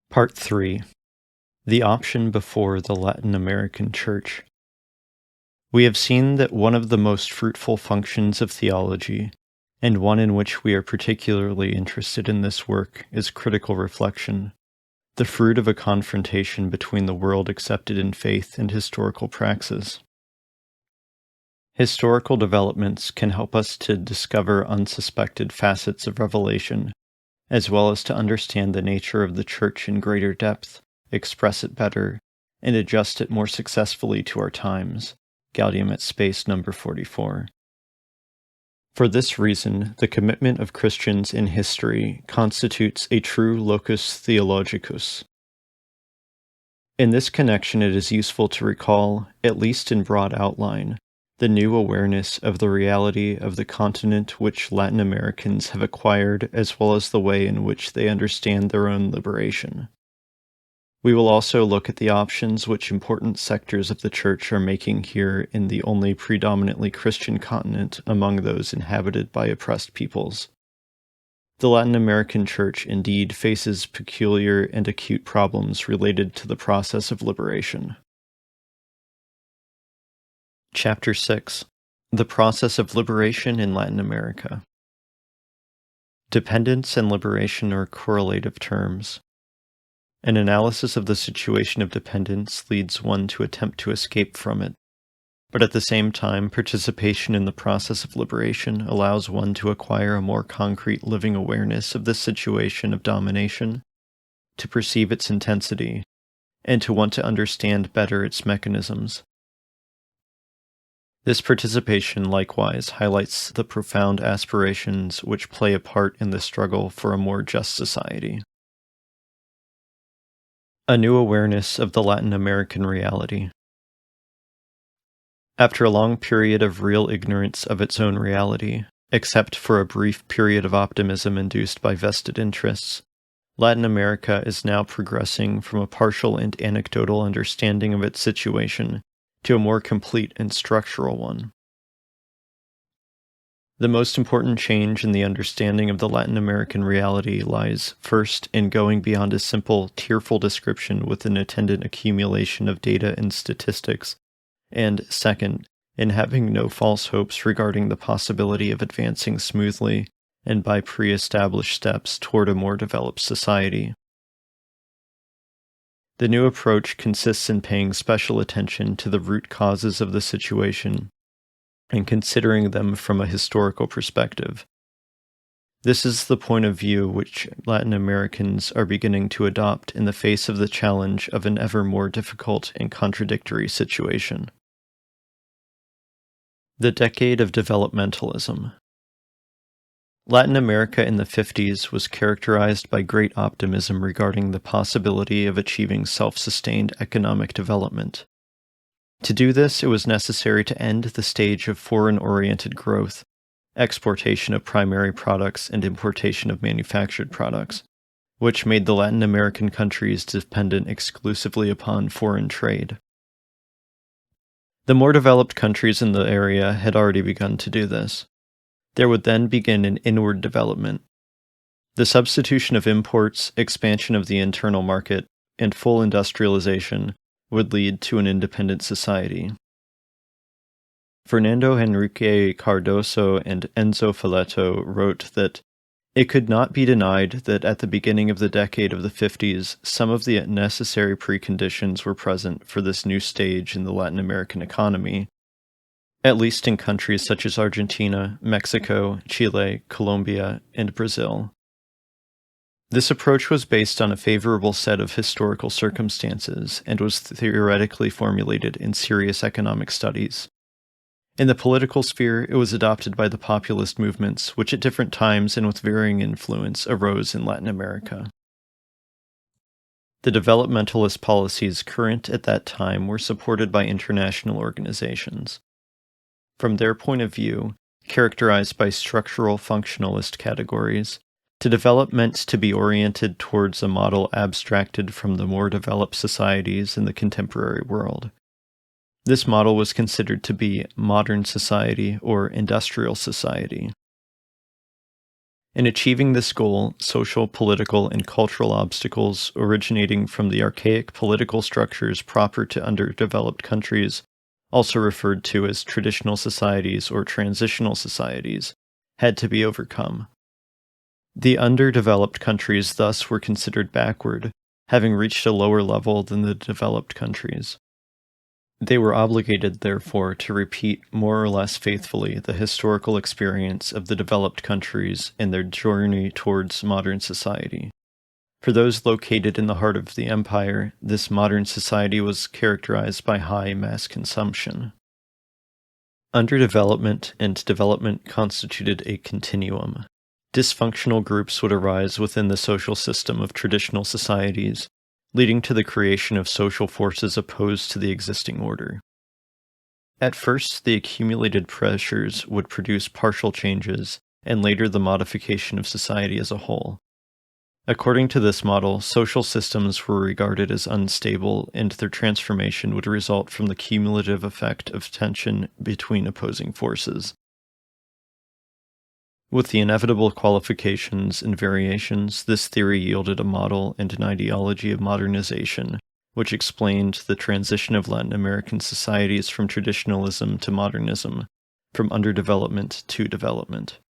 Part 3. The option before the Latin American Church. We have seen that one of the most fruitful functions of theology, and one in which we are particularly interested in this work, is critical reflection, the fruit of a confrontation between the world accepted in faith and historical praxis. Historical developments can help us to discover unsuspected facets of revelation, as well as to understand the nature of the Church in greater depth, express it better, and adjust it more successfully to our times. Gaudium et Spes number 44. For this reason, the commitment of Christians in history constitutes a true locus theologicus. In this connection, it is useful to recall, at least in broad outline, the new awareness of the reality of the continent which Latin Americans have acquired, as well as the way in which they understand their own liberation. We will also look at the options which important sectors of the Church are making here in the only predominantly Christian continent among those inhabited by oppressed peoples. The Latin American Church indeed faces peculiar and acute problems related to the process of liberation. Chapter 6. The Process of Liberation in Latin America. Dependence and liberation are correlative terms. An analysis of the situation of dependence leads one to attempt to escape from it, but at the same time, participation in the process of liberation allows one to acquire a more concrete living awareness of the situation of domination, to perceive its intensity, and to want to understand better its mechanisms. This participation likewise highlights the profound aspirations which play a part in the struggle for a more just society. A new awareness of the Latin American reality. After a long period of real ignorance of its own reality, except for a brief period of optimism induced by vested interests, Latin America is now progressing from a partial and anecdotal understanding of its situation to a more complete and structural one. The most important change in the understanding of the Latin American reality lies, first, in going beyond a simple, tearful description with an attendant accumulation of data and statistics, and, second, in having no false hopes regarding the possibility of advancing smoothly and by pre-established steps toward a more developed society. The new approach consists in paying special attention to the root causes of the situation and considering them from a historical perspective. This is the point of view which Latin Americans are beginning to adopt in the face of the challenge of an ever more difficult and contradictory situation. The decade of developmentalism. Latin America in the 50s was characterized by great optimism regarding the possibility of achieving self-sustained economic development. To do this, it was necessary to end the stage of foreign-oriented growth, exportation of primary products and importation of manufactured products, which made the Latin American countries dependent exclusively upon foreign trade. The more developed countries in the area had already begun to do this. There would then begin an inward development. The substitution of imports, expansion of the internal market, and full industrialization would lead to an independent society. Fernando Henrique Cardoso and Enzo Filetto wrote that it could not be denied that at the beginning of the decade of the 50s, some of the necessary preconditions were present for this new stage in the Latin American economy, at least in countries such as Argentina, Mexico, Chile, Colombia, and Brazil. This approach was based on a favorable set of historical circumstances and was theoretically formulated in serious economic studies. In the political sphere, it was adopted by the populist movements, which at different times and with varying influence arose in Latin America. The developmentalist policies current at that time were supported by international organizations. From their point of view, characterized by structural functionalist categories, to develop meant to be oriented towards a model abstracted from the more developed societies in the contemporary world. This model was considered to be modern society or industrial society. In achieving this goal, social, political, and cultural obstacles originating from the archaic political structures proper to underdeveloped countries, also referred to as traditional societies or transitional societies, had to be overcome. The underdeveloped countries thus were considered backward, having reached a lower level than the developed countries. They were obligated, therefore, to repeat more or less faithfully the historical experience of the developed countries in their journey towards modern society. For those located in the heart of the empire, this modern society was characterized by high mass consumption. Underdevelopment and development constituted a continuum. Dysfunctional groups would arise within the social system of traditional societies, leading to the creation of social forces opposed to the existing order. At first, the accumulated pressures would produce partial changes, and later the modification of society as a whole. According to this model, social systems were regarded as unstable, and their transformation would result from the cumulative effect of tension between opposing forces. With the inevitable qualifications and variations, this theory yielded a model and an ideology of modernization, which explained the transition of Latin American societies from traditionalism to modernism, from underdevelopment to development.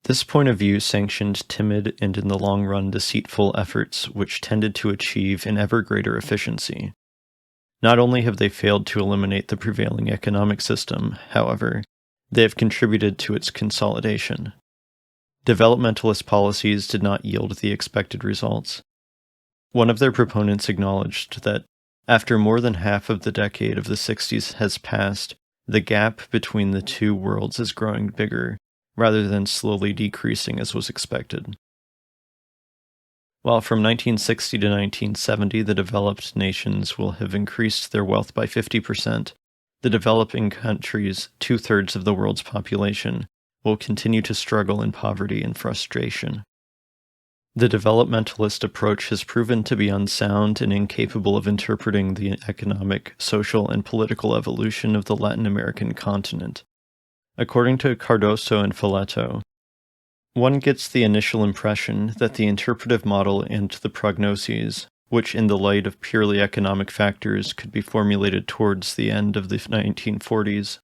This point of view sanctioned timid and in the long run deceitful efforts which tended to achieve an ever greater efficiency. Not only have they failed to eliminate the prevailing economic system, however, they have contributed to its consolidation. Developmentalist policies did not yield the expected results. One of their proponents acknowledged that, after more than half of the decade of the 60s has passed, the gap between the two worlds is growing bigger, rather than slowly decreasing as was expected. While from 1960 to 1970 the developed nations will have increased their wealth by 50%, the developing countries, 2/3 of the world's population, will continue to struggle in poverty and frustration. The developmentalist approach has proven to be unsound and incapable of interpreting the economic, social, and political evolution of the Latin American continent. According to Cardoso and Filetto, one gets the initial impression that the interpretive model and the prognoses, which in the light of purely economic factors could be formulated towards the end of the 1940s,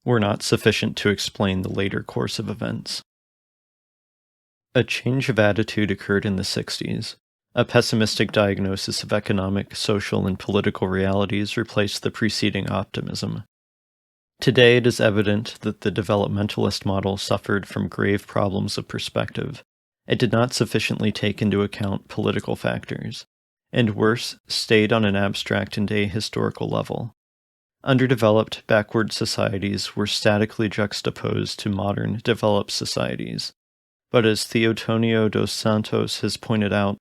were not sufficient to explain the later course of events. A change of attitude occurred in the 60s. A pessimistic diagnosis of economic, social, and political realities replaced the preceding optimism. Today it is evident that the developmentalist model suffered from grave problems of perspective. It did not sufficiently take into account political factors, and worse, stayed on an abstract and ahistorical level. Underdeveloped, backward societies were statically juxtaposed to modern, developed societies. But as Theotonio dos Santos has pointed out,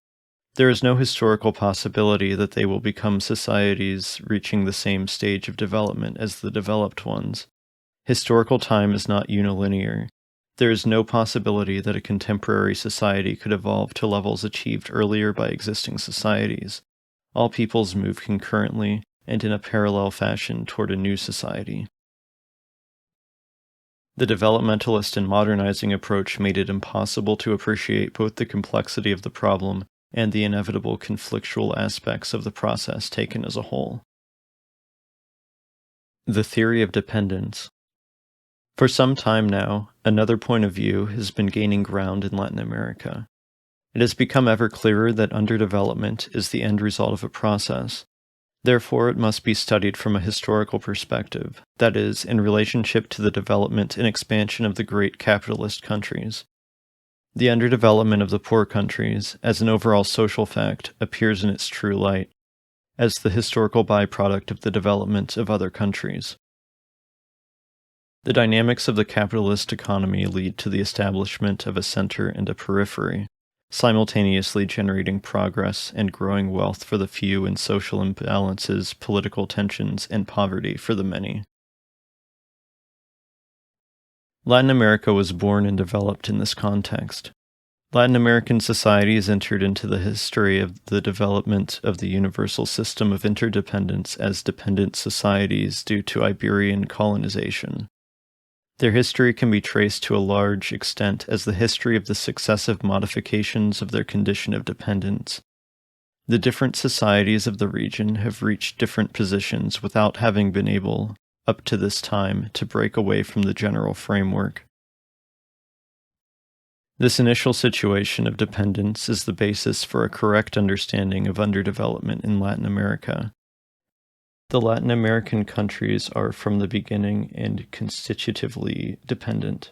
there is no historical possibility that they will become societies reaching the same stage of development as the developed ones. Historical time is not unilinear. There is no possibility that a contemporary society could evolve to levels achieved earlier by existing societies. All peoples move concurrently and in a parallel fashion toward a new society. The developmentalist and modernizing approach made it impossible to appreciate both the complexity of the problem and the inevitable conflictual aspects of the process taken as a whole. The theory of dependence. For some time now, another point of view has been gaining ground in Latin America. It has become ever clearer that underdevelopment is the end result of a process. Therefore, it must be studied from a historical perspective, that is, in relationship to the development and expansion of the great capitalist countries. The underdevelopment of the poor countries, as an overall social fact, appears in its true light, as the historical byproduct of the development of other countries. The dynamics of the capitalist economy lead to the establishment of a center and a periphery, simultaneously generating progress and growing wealth for the few and social imbalances, political tensions, and poverty for the many. Latin America was born and developed in this context. Latin American societies entered into the history of the development of the universal system of interdependence as dependent societies due to Iberian colonization. Their history can be traced to a large extent as the history of the successive modifications of their condition of dependence. The different societies of the region have reached different positions without having been able, up to this time, to break away from the general framework. This initial situation of dependence is the basis for a correct understanding of underdevelopment in Latin America. The Latin American countries are from the beginning and constitutively dependent.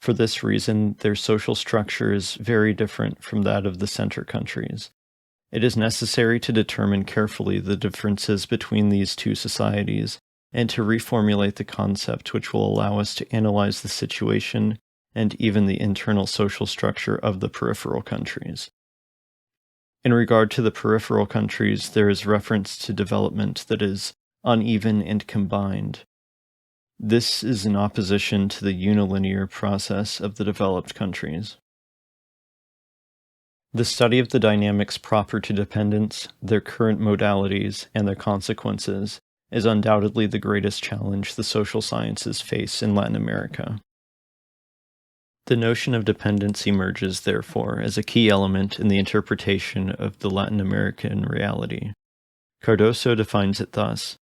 For this reason, their social structure is very different from that of the center countries. It is necessary to determine carefully the differences between these two societies and to reformulate the concept which will allow us to analyze the situation and even the internal social structure of the peripheral countries. In regard to the peripheral countries, there is reference to development that is uneven and combined. This is in opposition to the unilinear process of the developed countries. The study of the dynamics proper to dependence, their current modalities, and their consequences is undoubtedly the greatest challenge the social sciences face in Latin America. The notion of dependence emerges, therefore, as a key element in the interpretation of the Latin American reality. Cardoso defines it thus: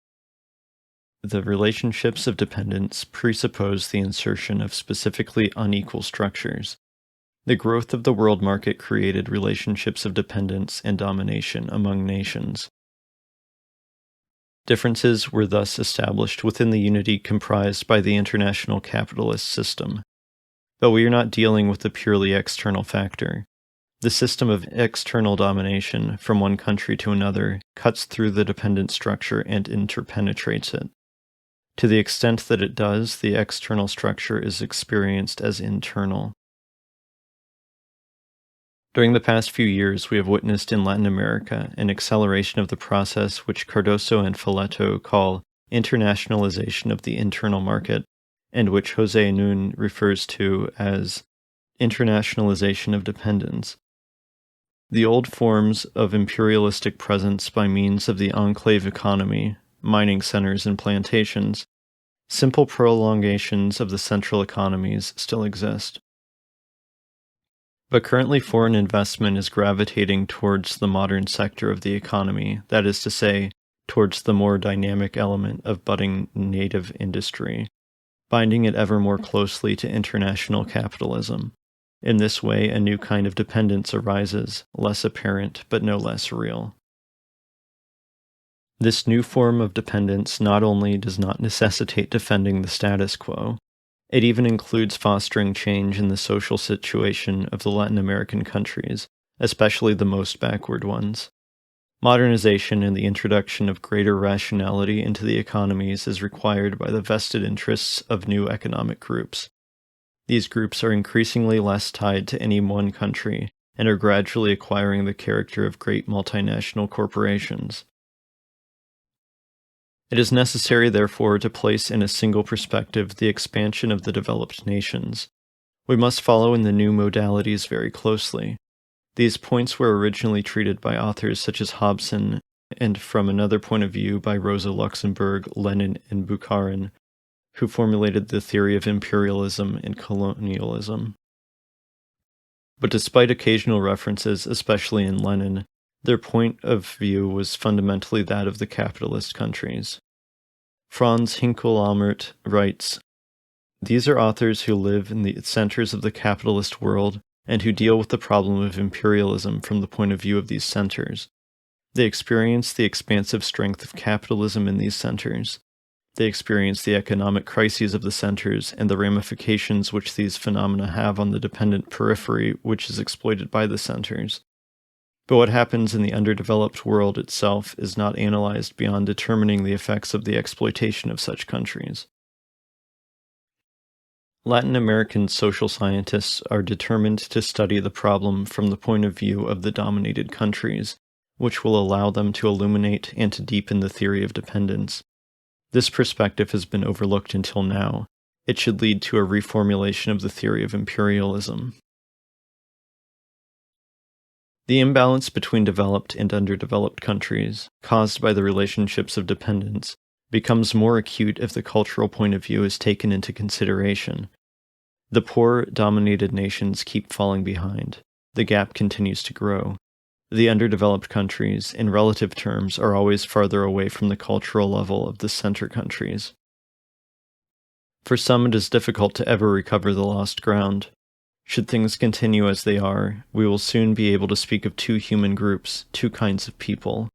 the relationships of dependence presuppose the insertion of specifically unequal structures. The growth of the world market created relationships of dependence and domination among nations. Differences were thus established within the unity comprised by the international capitalist system. But we are not dealing with a purely external factor. The system of external domination from one country to another cuts through the dependent structure and interpenetrates it. To the extent that it does, the external structure is experienced as internal. During the past few years, we have witnessed in Latin America an acceleration of the process which Cardoso and Foleto call internationalization of the internal market, and which José Nun refers to as internationalization of dependence. The old forms of imperialistic presence by means of the enclave economy, mining centers and plantations, simple prolongations of the central economies still exist. But currently foreign investment is gravitating towards the modern sector of the economy, that is to say, towards the more dynamic element of budding native industry, binding it ever more closely to international capitalism. In this way, a new kind of dependence arises, less apparent but no less real. This new form of dependence not only does not necessitate defending the status quo, it even includes fostering change in the social situation of the Latin American countries, especially the most backward ones. Modernization and the introduction of greater rationality into the economies is required by the vested interests of new economic groups. These groups are increasingly less tied to any one country and are gradually acquiring the character of great multinational corporations. It is necessary, therefore, to place in a single perspective the expansion of the developed nations. We must follow in the new modalities very closely. These points were originally treated by authors such as Hobson, and from another point of view by Rosa Luxemburg, Lenin, and Bukharin, who formulated the theory of imperialism and colonialism. But despite occasional references, especially in Lenin, their point of view was fundamentally that of the capitalist countries. Franz Hinkel-Almert writes, "These are authors who live in the centers of the capitalist world and who deal with the problem of imperialism from the point of view of these centers. They experience the expansive strength of capitalism in these centers. They experience the economic crises of the centers and the ramifications which these phenomena have on the dependent periphery which is exploited by the centers. But what happens in the underdeveloped world itself is not analyzed beyond determining the effects of the exploitation of such countries." Latin American social scientists are determined to study the problem from the point of view of the dominated countries, which will allow them to illuminate and to deepen the theory of dependence. This perspective has been overlooked until now. It should lead to a reformulation of the theory of imperialism. The imbalance between developed and underdeveloped countries, caused by the relationships of dependence, becomes more acute if the cultural point of view is taken into consideration. The poor, dominated nations keep falling behind. The gap continues to grow. The underdeveloped countries, in relative terms, are always farther away from the cultural level of the center countries. For some, it is difficult to ever recover the lost ground. Should things continue as they are, we will soon be able to speak of two human groups, two kinds of people.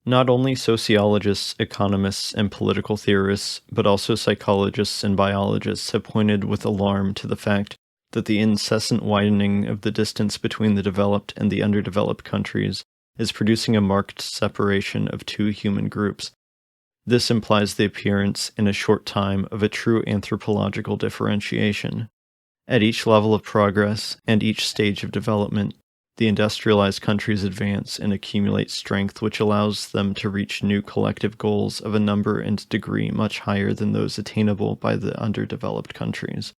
Not only sociologists, economists, and political theorists, but also psychologists and biologists have pointed with alarm to the fact that the incessant widening of the distance between the developed and the underdeveloped countries is producing a marked separation of two human groups. This implies the appearance, in a short time, of a true anthropological differentiation. At each level of progress and each stage of development, the industrialized countries advance and accumulate strength which allows them to reach new collective goals of a number and degree much higher than those attainable by the underdeveloped countries.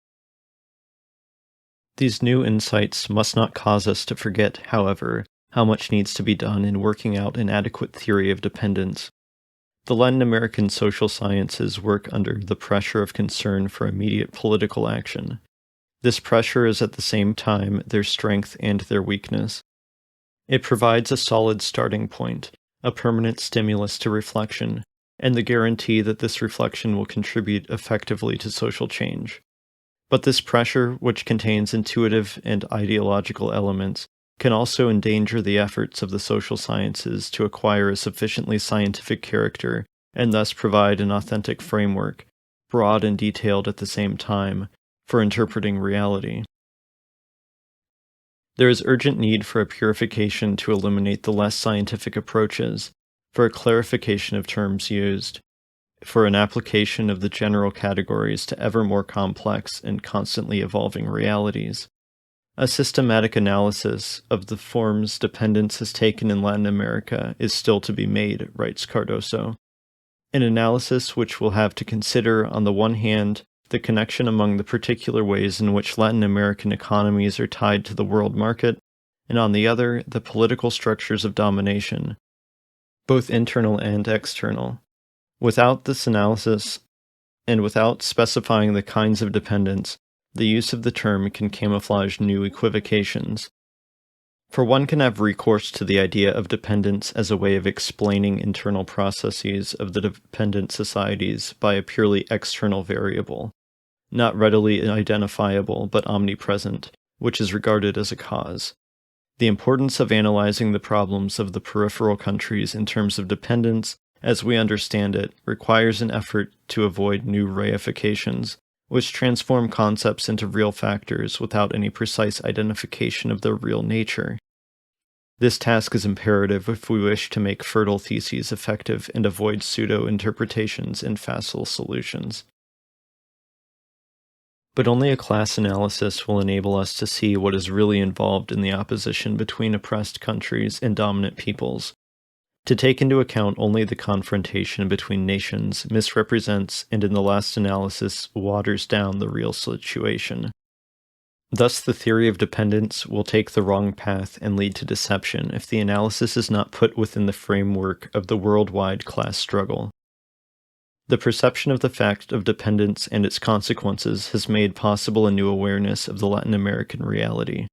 These new insights must not cause us to forget, however, how much needs to be done in working out an adequate theory of dependence. The Latin American social sciences work under the pressure of concern for immediate political action. This pressure is at the same time their strength and their weakness. It provides a solid starting point, a permanent stimulus to reflection, and the guarantee that this reflection will contribute effectively to social change. But this pressure, which contains intuitive and ideological elements, can also endanger the efforts of the social sciences to acquire a sufficiently scientific character and thus provide an authentic framework, broad and detailed at the same time, for interpreting reality. There is urgent need for a purification to eliminate the less scientific approaches, for a clarification of terms used, for an application of the general categories to ever more complex and constantly evolving realities. A systematic analysis of the forms dependence has taken in Latin America is still to be made, writes Cardoso. An analysis which will have to consider, on the one hand, the connection among the particular ways in which Latin American economies are tied to the world market, and on the other, the political structures of domination, both internal and external. Without this analysis, and without specifying the kinds of dependence, the use of the term can camouflage new equivocations. For one can have recourse to the idea of dependence as a way of explaining internal processes of the dependent societies by a purely external variable, not readily identifiable but omnipresent, which is regarded as a cause. The importance of analyzing the problems of the peripheral countries in terms of dependence, as we understand it, requires an effort to avoid new reifications, which transform concepts into real factors without any precise identification of their real nature. This task is imperative if we wish to make fertile theses effective and avoid pseudo-interpretations and facile solutions. But only a class analysis will enable us to see what is really involved in the opposition between oppressed countries and dominant peoples. To take into account only the confrontation between nations misrepresents and in the last analysis waters down the real situation. Thus the theory of dependence will take the wrong path and lead to deception if the analysis is not put within the framework of the worldwide class struggle. The perception of the fact of dependence and its consequences has made possible a new awareness of the Latin American reality.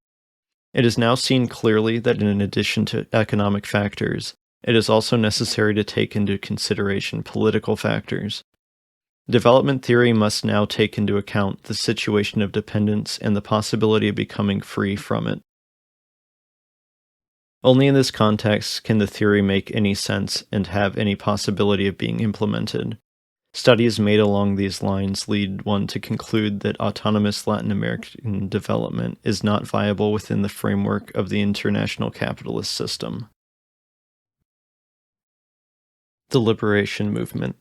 It is now seen clearly that in addition to economic factors, it is also necessary to take into consideration political factors. Development theory must now take into account the situation of dependence and the possibility of becoming free from it. Only in this context can the theory make any sense and have any possibility of being implemented. Studies made along these lines lead one to conclude that autonomous Latin American development is not viable within the framework of the international capitalist system. The liberation movement.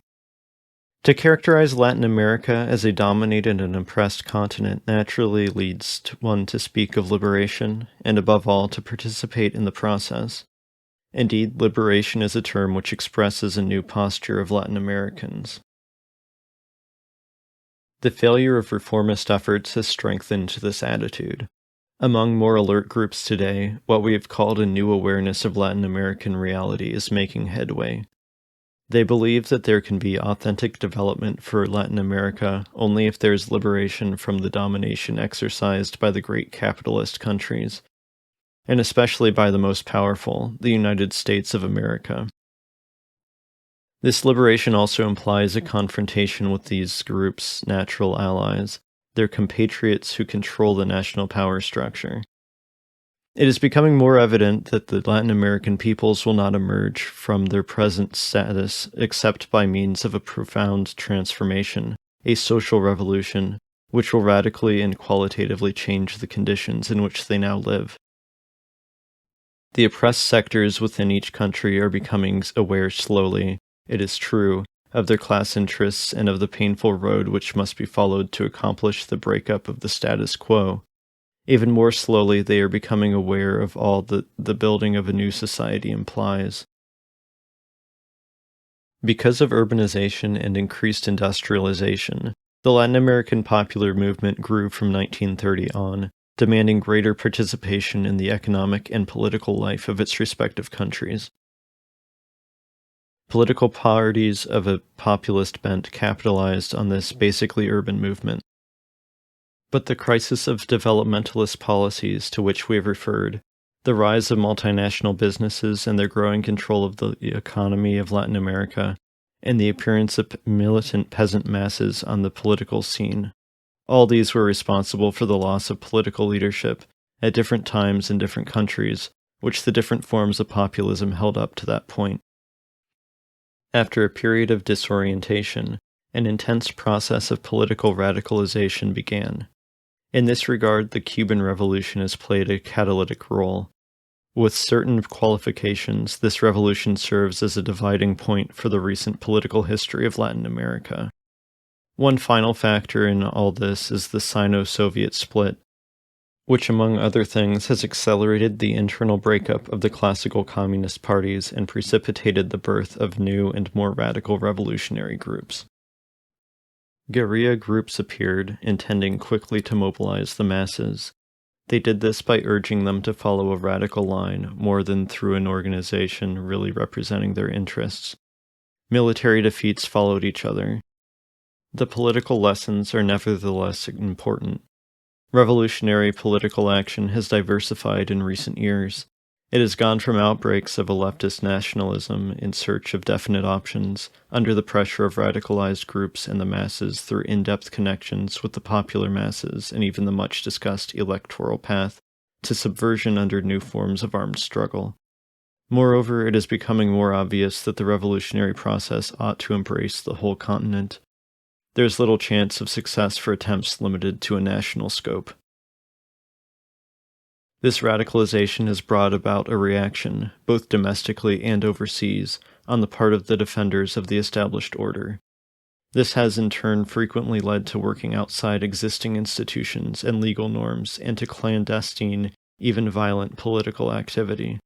To characterize Latin America as a dominated and oppressed continent naturally leads one to speak of liberation, and above all to participate in the process. Indeed, liberation is a term which expresses a new posture of Latin Americans. The failure of reformist efforts has strengthened this attitude. Among more alert groups today, what we have called a new awareness of Latin American reality is making headway. They believe that there can be authentic development for Latin America only if there is liberation from the domination exercised by the great capitalist countries, and especially by the most powerful, the United States of America. This liberation also implies a confrontation with these groups' natural allies, their compatriots who control the national power structure. It is becoming more evident that the Latin American peoples will not emerge from their present status except by means of a profound transformation, a social revolution, which will radically and qualitatively change the conditions in which they now live. The oppressed sectors within each country are becoming aware slowly, it is true, of their class interests and of the painful road which must be followed to accomplish the breakup of the status quo. Even more slowly, they are becoming aware of all that the building of a new society implies. Because of urbanization and increased industrialization, the Latin American popular movement grew from 1930 on, demanding greater participation in the economic and political life of its respective countries. Political parties of a populist bent capitalized on this basically urban movement. But the crisis of developmentalist policies to which we have referred, the rise of multinational businesses and their growing control of the economy of Latin America, and the appearance of militant peasant masses on the political scene, all these were responsible for the loss of political leadership at different times in different countries, which the different forms of populism held up to that point. After a period of disorientation, an intense process of political radicalization began. In this regard, the Cuban Revolution has played a catalytic role. With certain qualifications, this revolution serves as a dividing point for the recent political history of Latin America. One final factor in all this is the Sino-Soviet split, which among other things has accelerated the internal breakup of the classical communist parties and precipitated the birth of new and more radical revolutionary groups. Guerrilla groups appeared, intending quickly to mobilize the masses. They did this by urging them to follow a radical line more than through an organization really representing their interests. Military defeats followed each other. The political lessons are nevertheless important. Revolutionary political action has diversified in recent years. It has gone from outbreaks of a leftist nationalism in search of definite options, under the pressure of radicalized groups and the masses through in-depth connections with the popular masses and even the much-discussed electoral path, to subversion under new forms of armed struggle. Moreover, it is becoming more obvious that the revolutionary process ought to embrace the whole continent. There is little chance of success for attempts limited to a national scope. This radicalization has brought about a reaction, both domestically and overseas, on the part of the defenders of the established order. This has in turn frequently led to working outside existing institutions and legal norms and to clandestine, even violent political activity.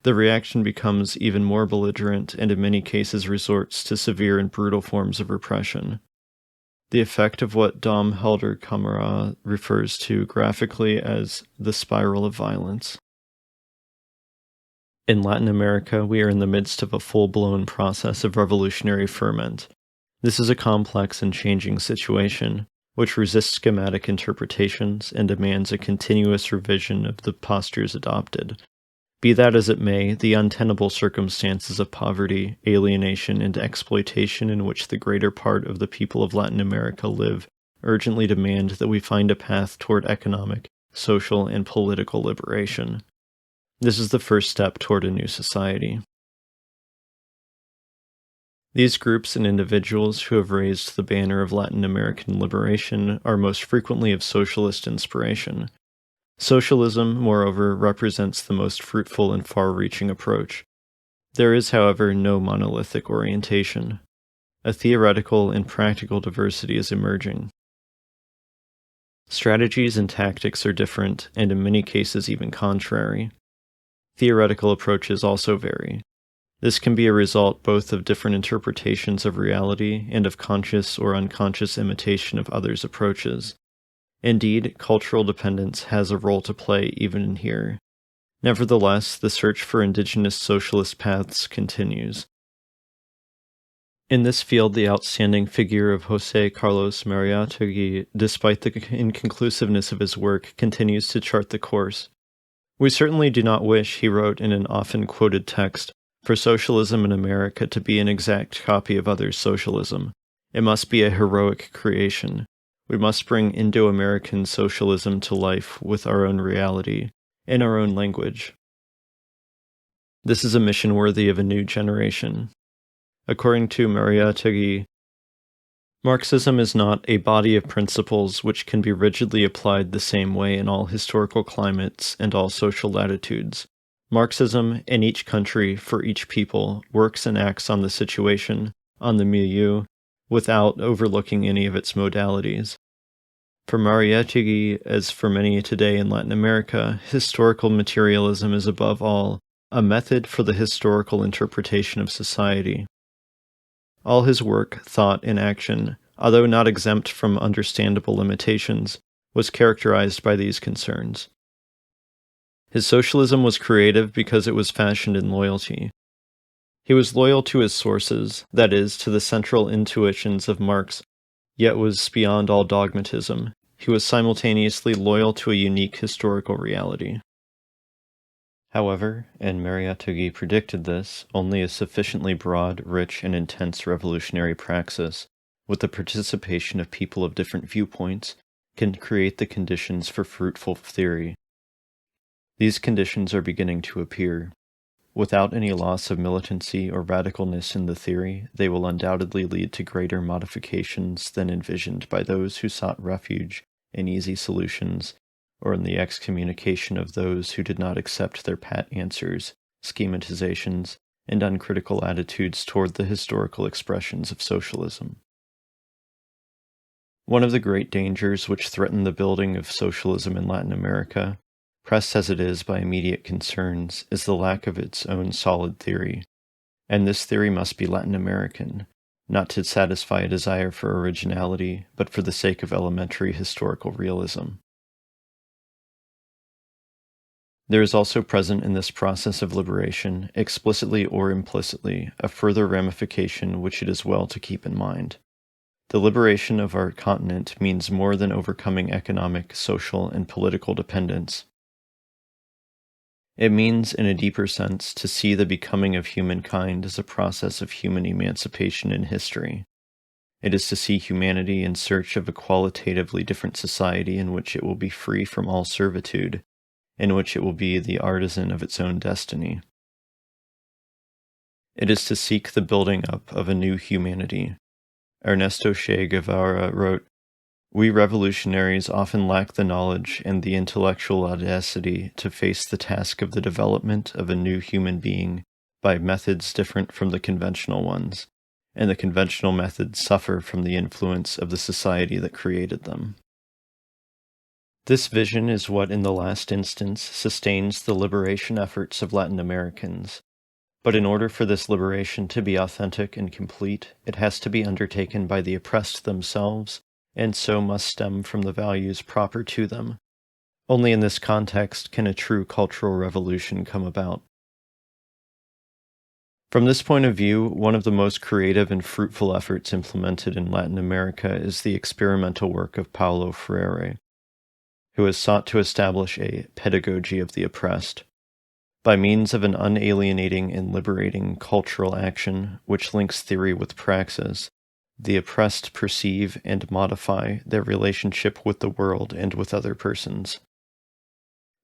The reaction becomes even more belligerent and in many cases resorts to severe and brutal forms of repression. The effect of what Dom Helder Camara refers to graphically as the spiral of violence. In Latin America, we are in the midst of a full-blown process of revolutionary ferment. This is a complex and changing situation, which resists schematic interpretations and demands a continuous revision of the postures adopted. Be that as it may, the untenable circumstances of poverty, alienation, and exploitation in which the greater part of the people of Latin America live urgently demand that we find a path toward economic, social, and political liberation. This is the first step toward a new society. These groups and individuals who have raised the banner of Latin American liberation are most frequently of socialist inspiration. Socialism, moreover, represents the most fruitful and far-reaching approach. There is, however, no monolithic orientation. A theoretical and practical diversity is emerging. Strategies and tactics are different, and in many cases even contrary. Theoretical approaches also vary. This can be a result both of different interpretations of reality and of conscious or unconscious imitation of others' approaches. Indeed, cultural dependence has a role to play even in here. Nevertheless, the search for indigenous socialist paths continues. In this field, the outstanding figure of José Carlos Mariátegui, despite the inconclusiveness of his work, continues to chart the course. "We certainly do not wish," he wrote in an often quoted text, "for socialism in America to be an exact copy of others' socialism. It must be a heroic creation. We must bring Indo-American socialism to life with our own reality, in our own language. This is a mission worthy of a new generation." According to Mariátegui, Marxism is not a body of principles which can be rigidly applied the same way in all historical climates and all social latitudes. Marxism, in each country, for each people, works and acts on the situation, on the milieu, without overlooking any of its modalities. For Mariátegui, as for many today in Latin America, historical materialism is above all a method for the historical interpretation of society. All his work, thought, and action, although not exempt from understandable limitations, was characterized by these concerns. His socialism was creative because it was fashioned in loyalty. He was loyal to his sources, that is, to the central intuitions of Marx, yet was beyond all dogmatism. He was simultaneously loyal to a unique historical reality. However, and Mariátegui predicted this, only a sufficiently broad, rich, and intense revolutionary praxis, with the participation of people of different viewpoints, can create the conditions for fruitful theory. These conditions are beginning to appear. Without any loss of militancy or radicalness in the theory, they will undoubtedly lead to greater modifications than envisioned by those who sought refuge in easy solutions, or in the excommunication of those who did not accept their pat answers, schematizations, and uncritical attitudes toward the historical expressions of socialism. One of the great dangers which threaten the building of socialism in Latin America, pressed as it is by immediate concerns, is the lack of its own solid theory. And this theory must be Latin American, not to satisfy a desire for originality, but for the sake of elementary historical realism. There is also present in this process of liberation, explicitly or implicitly, a further ramification which it is well to keep in mind. The liberation of our continent means more than overcoming economic, social, and political dependence. It means, in a deeper sense, to see the becoming of humankind as a process of human emancipation in history. It is to see humanity in search of a qualitatively different society in which it will be free from all servitude, in which it will be the artisan of its own destiny. It is to seek the building up of a new humanity. Ernesto Che Guevara wrote, "We revolutionaries often lack the knowledge and the intellectual audacity to face the task of the development of a new human being by methods different from the conventional ones, and the conventional methods suffer from the influence of the society that created them." This vision is what in the last instance sustains the liberation efforts of Latin Americans. But in order for this liberation to be authentic and complete, it has to be undertaken by the oppressed themselves, and so must stem from the values proper to them. Only in this context can a true cultural revolution come about. From this point of view, one of the most creative and fruitful efforts implemented in Latin America is the experimental work of Paulo Freire, who has sought to establish a pedagogy of the oppressed. By means of an unalienating and liberating cultural action which links theory with praxis, the oppressed perceive and modify their relationship with the world and with other persons.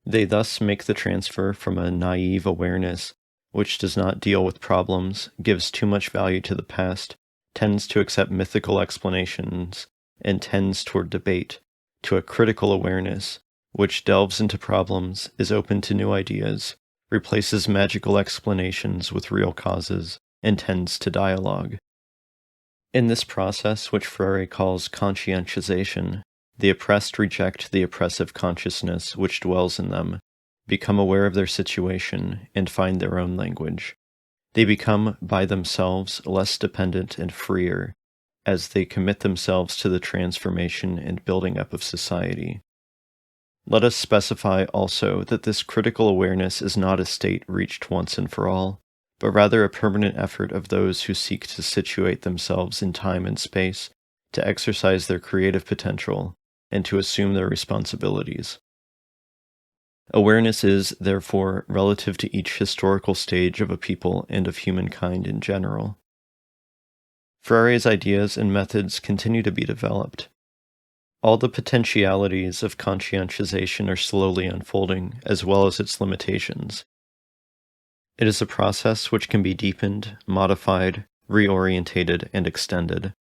They thus make the transfer from a naive awareness, which does not deal with problems, gives too much value to the past, tends to accept mythical explanations, and tends toward debate, to a critical awareness, which delves into problems, is open to new ideas, replaces magical explanations with real causes, and tends to dialogue. In this process, which Freire calls conscientization, the oppressed reject the oppressive consciousness which dwells in them, become aware of their situation, and find their own language. They become, by themselves, less dependent and freer, as they commit themselves to the transformation and building up of society. Let us specify also that this critical awareness is not a state reached once and for all, but rather a permanent effort of those who seek to situate themselves in time and space, to exercise their creative potential, and to assume their responsibilities. Awareness is, therefore, relative to each historical stage of a people and of humankind in general. Freire's ideas and methods continue to be developed. All the potentialities of conscientization are slowly unfolding, as well as its limitations. It is a process which can be deepened, modified, reorientated, and extended.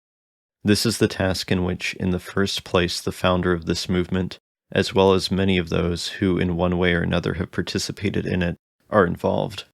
This is the task in which, in the first place, the founder of this movement, as well as many of those who in one way or another have participated in it, are involved.